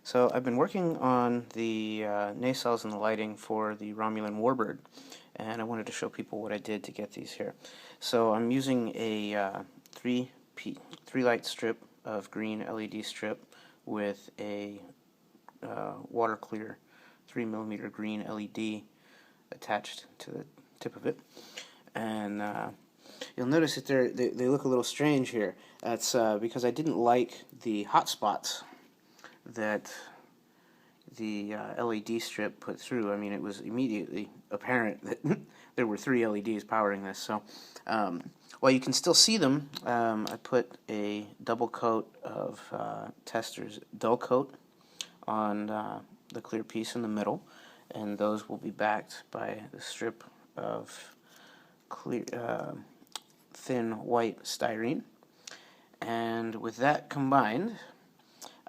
So I've been working on the nacelles and the lighting for the Romulan Warbird, and I wanted to show people what I did to get these here. So I'm using a three light strip of green LED strip with a water clear 3mm green LED attached to the tip of it, and you'll notice that they look a little strange here. That's because I didn't like the hot spots that the LED strip put through. I mean, it was immediately apparent that there were 3 LEDs powering this. So while you can still see them, I put a double coat of Tester's dull coat on the clear piece in the middle, and those will be backed by the strip of clear, thin white styrene. And with that combined,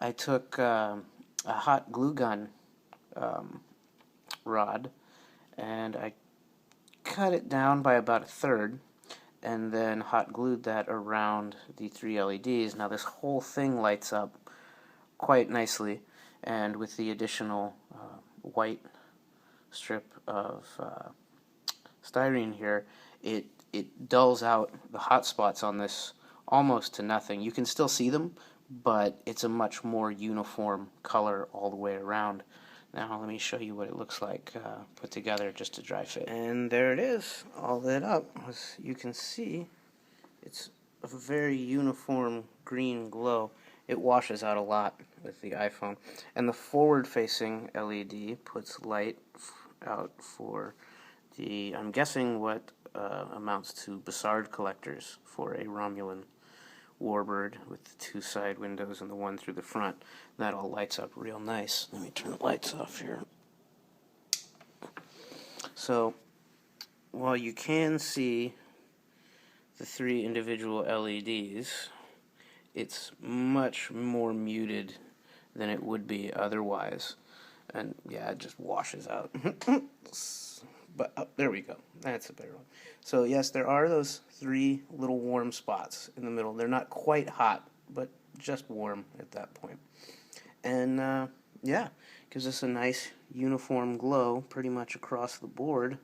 I took a hot glue gun rod and I cut it down by about 1/3 and then hot glued that around the 3 LEDs. Now this whole thing lights up quite nicely, and with the additional white strip of styrene here, it dulls out the hot spots on this almost to nothing. You can still see them, but it's a much more uniform color all the way around. Now let me show you what it looks like put together just to dry fit. And there it is, all lit up. As you can see, it's a very uniform green glow. It washes out a lot with the iPhone. And the forward-facing LED puts light out for the, I'm guessing what amounts to Bassard collectors for a Romulan Warbird with the 2 side windows and the one through the front. That all lights up real nice. Let me turn the lights off here. So while you can see the 3 individual LEDs, it's much more muted than it would be otherwise. And yeah, it just washes out. But oh, there we go. That's a better one. So yes, there are those 3 little warm spots in the middle. They're not quite hot, but just warm at that point. And yeah, gives us a nice uniform glow pretty much across the board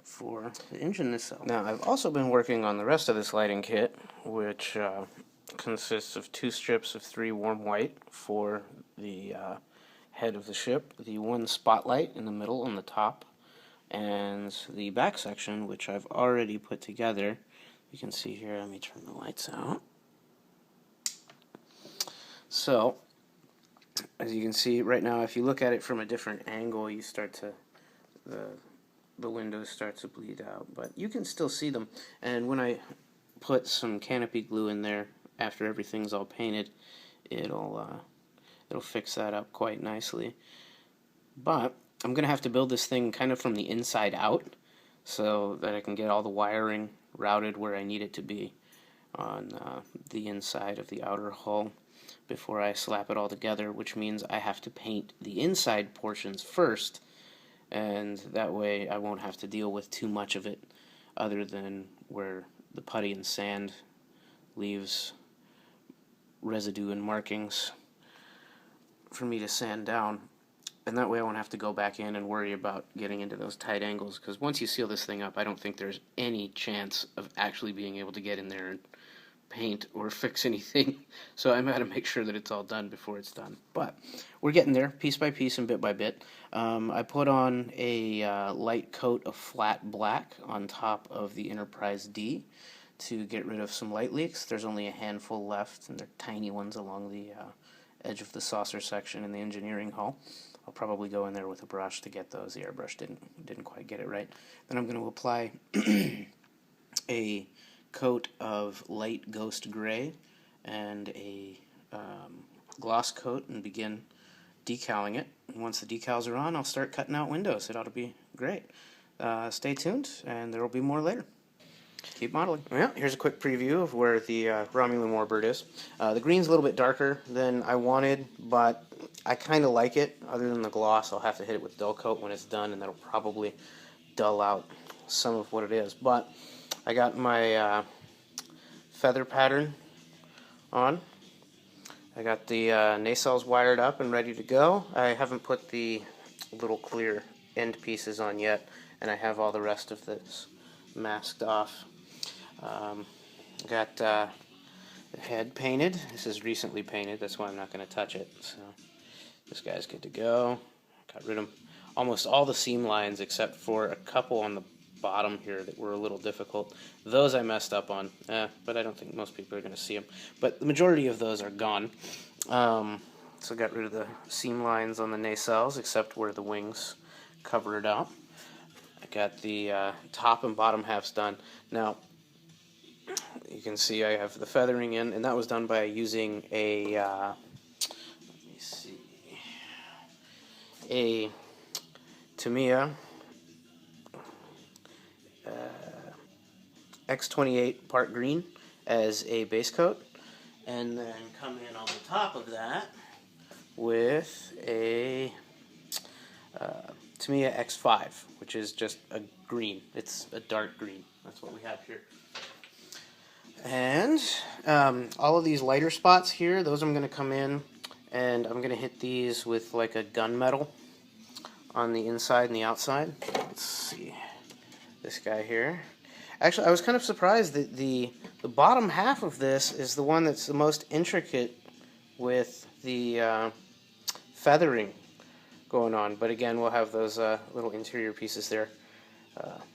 for the engine nacelle. Now I've also been working on the rest of this lighting kit, which consists of 2 strips of 3 warm white for the head of the ship, the 1 spotlight in the middle on the top, and the back section, which I've already put together. You can see here, let me turn the lights out. So, as you can see right now, if you look at it from a different angle, you start to, the windows start to bleed out, but you can still see them. And when I put some canopy glue in there after everything's all painted, it'll fix that up quite nicely. But I'm going to have to build this thing kind of from the inside out so that I can get all the wiring routed where I need it to be on the inside of the outer hull before I slap it all together, which means I have to paint the inside portions first, and that way I won't have to deal with too much of it other than where the putty and sand leaves residue and markings for me to sand down. And that way I won't have to go back in and worry about getting into those tight angles, because once you seal this thing up, I don't think there's any chance of actually being able to get in there and paint or fix anything. So I'm going to make sure that it's all done before it's done. But we're getting there, piece by piece and bit by bit. I put on a light coat of flat black on top of the Enterprise D to get rid of some light leaks. There's only a handful left, and they're tiny ones along the edge of the saucer section in the engineering hull. I'll probably go in there with a brush to get those. The airbrush didn't quite get it right. Then I'm going to apply a coat of light ghost gray and a gloss coat and begin decaling it. And once the decals are on, I'll start cutting out windows. It ought to be great. Stay tuned, and there will be more later. Keep modeling. Well, here's a quick preview of where the Romulan Warbird is. The green's a little bit darker than I wanted, but I kind of like it. Other than the gloss, I'll have to hit it with dull coat when it's done, and that'll probably dull out some of what it is. But I got my feather pattern on, I got the nacelles wired up and ready to go. I haven't put the little clear end pieces on yet, and I have all the rest of this masked off. Got the head painted. This is recently painted, that's why I'm not going to touch it. So this guy's good to go. Got rid of almost all the seam lines except for a couple on the bottom here that were a little difficult. Those I messed up on, but I don't think most people are going to see them. But the majority of those are gone. So got rid of the seam lines on the nacelles except where the wings cover it up. I got the top and bottom halves done. Now, you can see I have the feathering in, and that was done by using a, let me see, a Tamiya X28 part green as a base coat, and then come in on the top of that with a Tamiya X5, which is just a green. It's a dark green. That's what we have here. And all of these lighter spots here, those I'm going to come in and I'm going to hit these with like a gunmetal on the inside and the outside. Let's see, this guy here. Actually, I was kind of surprised that the bottom half of this is the one that's the most intricate with the feathering going on. But again, we'll have those little interior pieces there,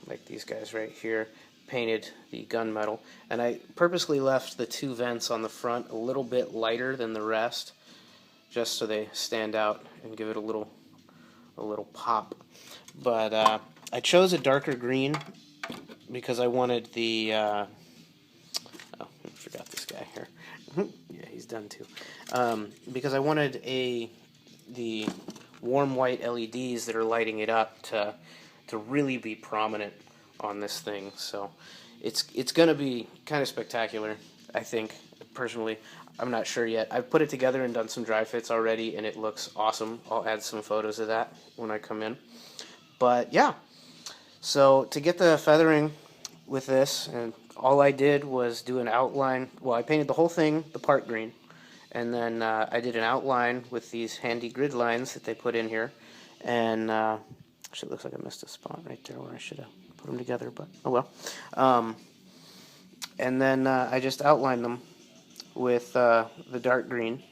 like these guys right here, painted the gunmetal. And I purposely left the two vents on the front a little bit lighter than the rest, just so they stand out and give it a little pop. But I chose a darker green because I wanted the oh, I forgot this guy here. Yeah, he's done too. Because I wanted the warm white LEDs that are lighting it up to really be prominent on this thing. So it's going to be kind of spectacular, I think, personally. I'm not sure yet. I've put it together and done some dry fits already, and it looks awesome. I'll add some photos of that when I come in. But yeah, so to get the feathering with this, and all I did was do an outline. Well, I painted the whole thing the part green, and then I did an outline with these handy grid lines that they put in here. And actually, it looks like I missed a spot right there where I should have put them together, but oh well. And then I just outlined them with the dark green,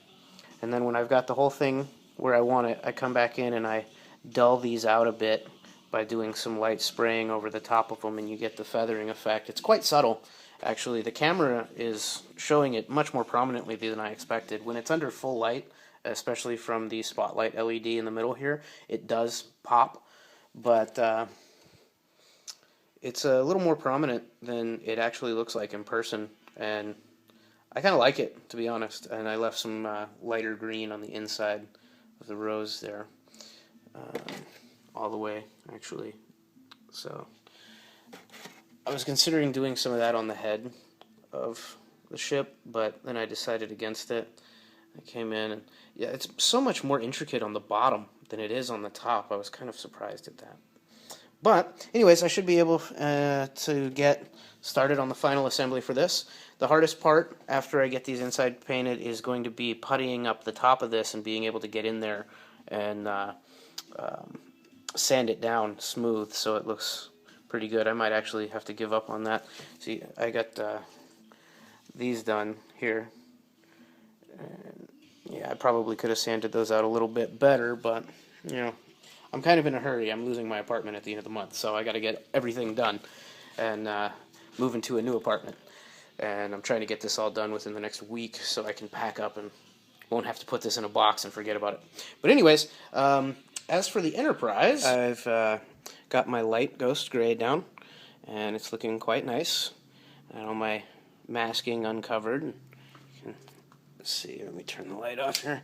and then when I've got the whole thing where I want it, I come back in and I dull these out a bit by doing some light spraying over the top of them, and you get the feathering effect. It's quite subtle, actually. The camera is showing it much more prominently than I expected. When it's under full light, especially from the spotlight LED in the middle here, it does pop, but it's a little more prominent than it actually looks like in person, and I kind of like it, to be honest. And I left some lighter green on the inside of the rose there, all the way, actually. So I was considering doing some of that on the head of the ship, but then I decided against it. I came in, and yeah, it's so much more intricate on the bottom than it is on the top. I was kind of surprised at that. But anyways, I should be able to get started on the final assembly for this. The hardest part after I get these inside painted is going to be puttying up the top of this and being able to get in there and sand it down smooth so it looks pretty good. I might actually have to give up on that. See, I got these done here. And yeah, I probably could have sanded those out a little bit better, but you know, I'm kind of in a hurry. I'm losing my apartment at the end of the month, so I got to get everything done and move into a new apartment. And I'm trying to get this all done within the next week so I can pack up and won't have to put this in a box and forget about it. But anyways, as for the Enterprise, I've got my light ghost gray down, and it's looking quite nice. And all my masking uncovered. Let's see, let me turn the light off here.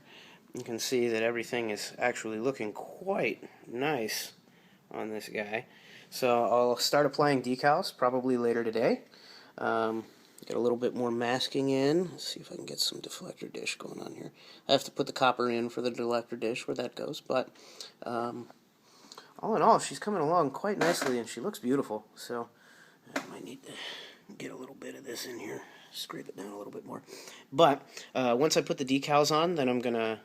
You can see that everything is actually looking quite nice on this guy. So I'll start applying decals probably later today. Get a little bit more masking in. Let's see if I can get some deflector dish going on here. I have to put the copper in for the deflector dish where that goes, but all in all, she's coming along quite nicely and she looks beautiful. So I might need to get a little bit of this in here. scrape it down a little bit more. But once I put the decals on, then I'm going to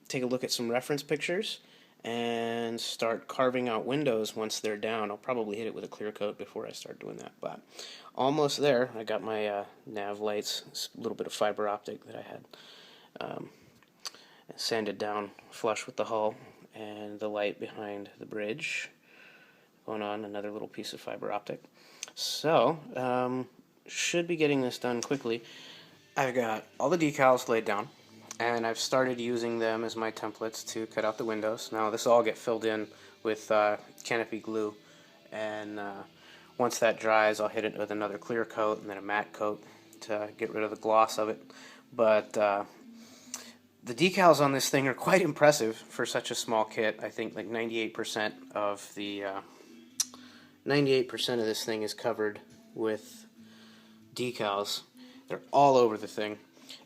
take a look at some reference pictures and start carving out windows once they're down. I'll probably hit it with a clear coat before I start doing that. But almost there. I got my nav lights, a little bit of fiber optic that I had sanded down flush with the hull, and the light behind the bridge going on, another little piece of fiber optic. So, should be getting this done quickly. I've got all the decals laid down, and I've started using them as my templates to cut out the windows. Now this will all get filled in with canopy glue, and once that dries, I'll hit it with another clear coat and then a matte coat to get rid of the gloss of it. But the decals on this thing are quite impressive for such a small kit. I think like 98% of the 98% of this thing is covered with decals. They're all over the thing,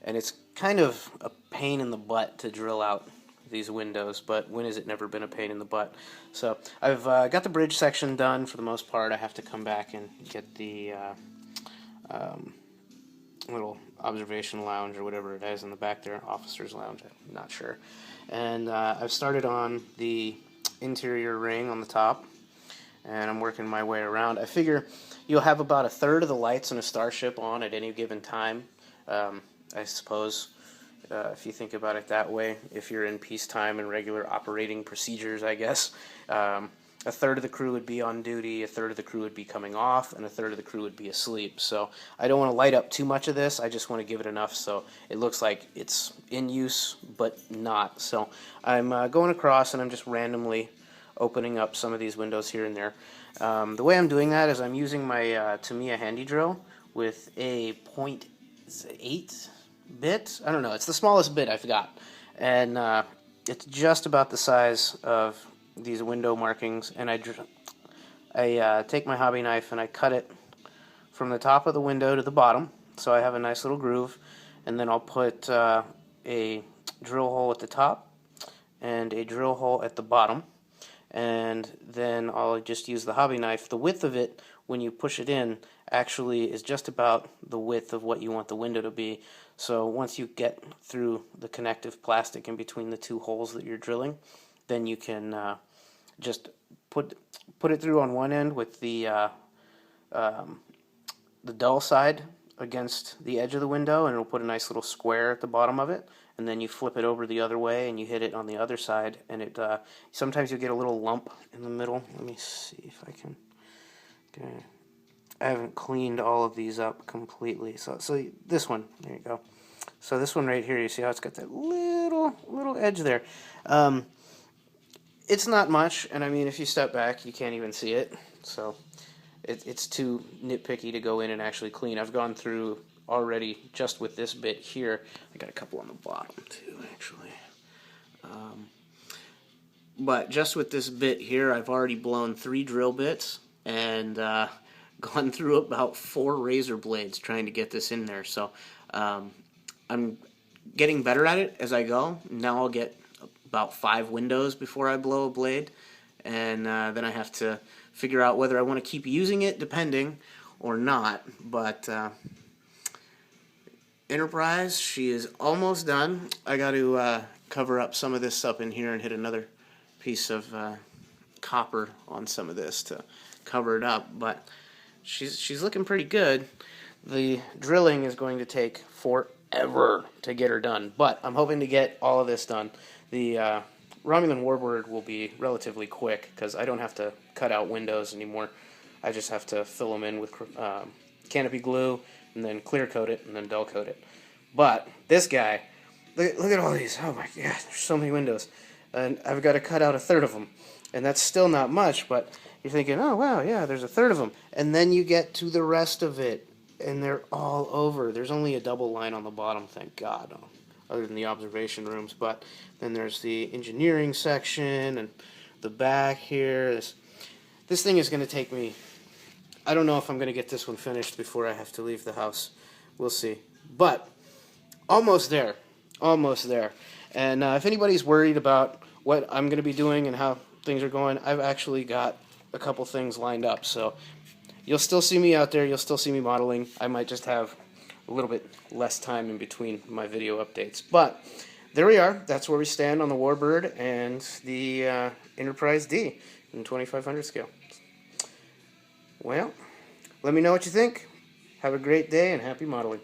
and it's kind of a pain in the butt to drill out these windows, but when has it never been a pain in the butt? So I've got the bridge section done for the most part. I have to come back and get the little observation lounge or whatever it is in the back there, officer's lounge, I'm not sure. And I've started on the interior ring on the top, and I'm working my way around. I figure you'll have about a third of the lights in a starship on at any given time. I suppose if you think about it that way, if you're in peacetime and regular operating procedures, I guess, a third of the crew would be on duty, a third of the crew would be coming off, and a third of the crew would be asleep. So I don't want to light up too much of this. I just want to give it enough so it looks like it's in use, but not. So I'm going across, and I'm just randomly opening up some of these windows here and there. The way I'm doing that is I'm using my Tamiya handy drill with a 0.8 bit. I don't know. It's the smallest bit I've got. And it's just about the size of these window markings. And I take my hobby knife and I cut it from the top of the window to the bottom. So I have a nice little groove. And then I'll put a drill hole at the top and a drill hole at the bottom. And then I'll just use the hobby knife. The width of it, when you push it in, actually is just about the width of what you want the window to be. So once you get through the connective plastic in between the two holes that you're drilling, then you can just put it through on one end with the dull side against the edge of the window, and it'll put a nice little square at the bottom of it. And then you flip it over the other way and you hit it on the other side, and it sometimes you get a little lump in the middle. Let me see if I can. Okay. I haven't cleaned all of these up completely. So this one, there you go. So this one right here, you see how it's got that little edge there. It's not much, and I mean if you step back, you can't even see it. So it's too nitpicky to go in and actually clean. I've gone through already just with this bit here. I got a couple on the bottom too, actually. But just with this bit here, I've already blown 3 drill bits and gone through about 4 razor blades trying to get this in there. So I'm getting better at it as I go. Now I'll get about 5 windows before I blow a blade, and then I have to figure out whether I want to keep using it, depending, or not. But Enterprise, she is almost done. I got to cover up some of this up in here and hit another piece of copper on some of this to cover it up, but she's looking pretty good. The drilling is going to take forever to get her done, but I'm hoping to get all of this done. The Romulan Warbird will be relatively quick because I don't have to cut out windows anymore. I just have to fill them in with canopy glue and then clear coat it and then dull coat it. But this guy, look at all these. Oh my god, there's so many windows. And I've got to cut out a third of them. And that's still not much, but you're thinking, oh wow, yeah, there's a third of them. And then you get to the rest of it, and they're all over. There's only a double line on the bottom, thank God, other than the observation rooms. But then there's the engineering section and the back here. This thing is going to take me, I don't know if I'm going to get this one finished before I have to leave the house. We'll see. But almost there. Almost there. And if anybody's worried about what I'm going to be doing and how things are going, I've actually got a couple things lined up. So you'll still see me out there. You'll still see me modeling. I might just have a little bit less time in between my video updates. But there we are. That's where we stand on the Warbird and the Enterprise D in 2500 scale. Well, let me know what you think. Have a great day and happy modeling.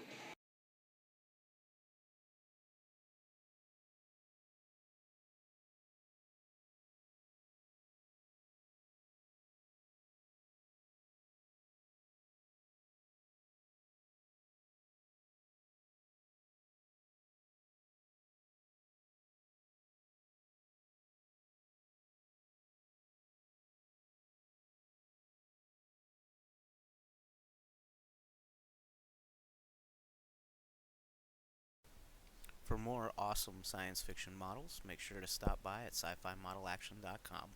For more awesome science fiction models, make sure to stop by at sci-fi model action.com.